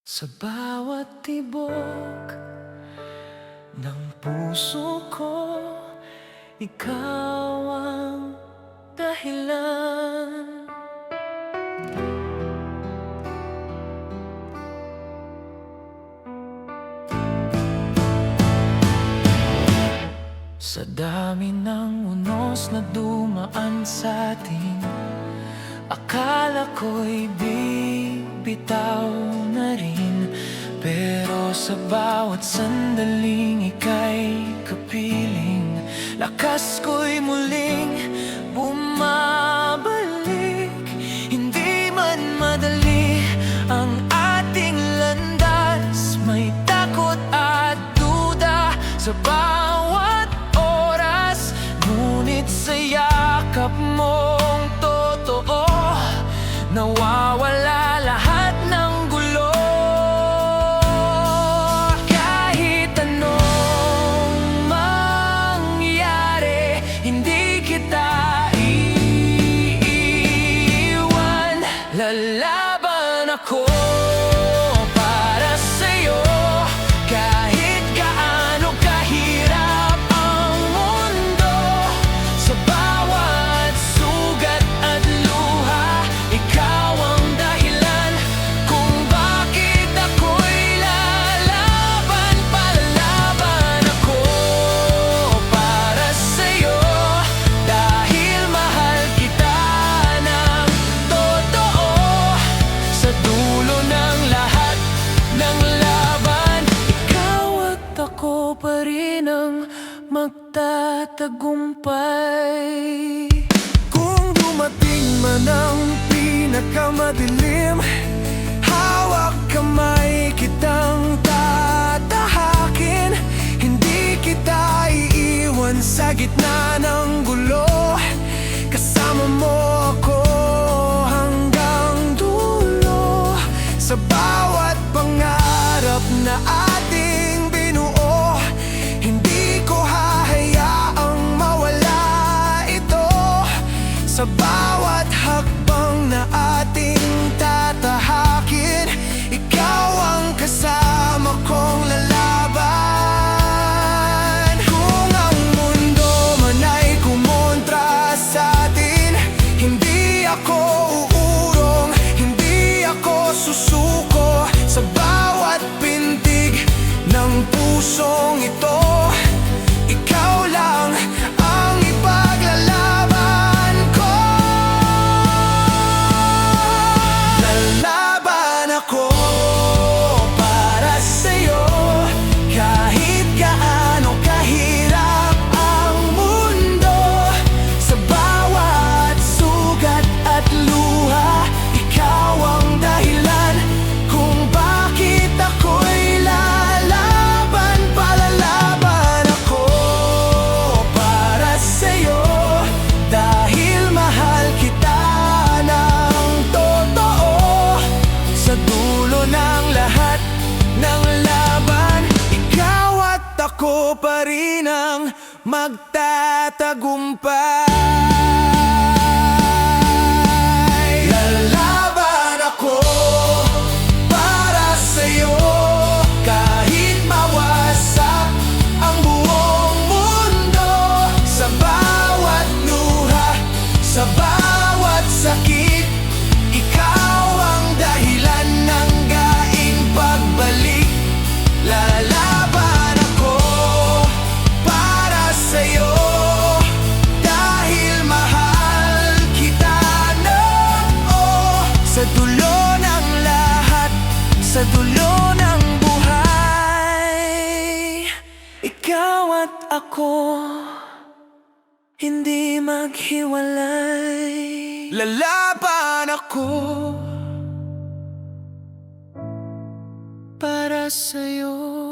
Sa bawat tibok ng puso ko, ikaw ang dahilan. Sa dami ng unos na dumaan sa atin, akala ko'y bibitaw na rin. Pero sa bawat sandaling ika'y kapiling, lakas ko'y muling bumabalik. Hindi man madali ang ating landas, may takot at duda sa bawat oras. Ngunit sa yakap mong totoo, nawawala lahat ng gulo. Kahit anong mangyari, hindi kita iiwan. Lalaban ako para sa'yo, kahit gaano kahirap ang mundo. Sa bawat sugat at luha, ikaw ang dahilan kung bakit ako'y lalaban. Palalaban ako para sa'yo, dahil mahal kita ng totoo. Sa dulo ng lahat ng laban, ikaw at ako pa rin ang magtatagumpay. Kung dumating man ang pinakamadilim, hawak kamay kitang tatahakin. Hindi kita iiwan sa gitna ng gulo. Kasama mo ako hanggang dulo. Sa bawat pangarap na ating binuo, hindi ko hahayaang mawala ito. Sa bawat hakbang na ating tatahakin, ikaw ang kasama kong lalaban. Kung ang mundo man ay kumontra sa atin, hindi ako uurong, hindi ako susuko. Sa bawat pintig ng pusong ito, ikaw lang ang ipaglalaban ko. Lalaban ako para sa'yo, kahit gaano kahirap ang mundo. Sa bawat sugat at luha, ikaw ang dahilan kung bakit ako'y lalaban. Palalaban ako para sa'yo, dahil mahal kita ng totoo. Sa dulo ng lahat ng laban, ikaw at ako pa rin ang magtatagumpay. Lalaban ako para sa'yo, kahit mawasak ang buong mundo. Sa bawat luha, sa bawat sakit, ikaw ang dahilan ng gaing pagbalik. Lalaban ako para sa'yo, dahil mahal kita ng sa dulo ng lahat, sa dulo ng buhay. Ikaw at ako, hindi maghiwalay. Lalaban ako para sa'yo.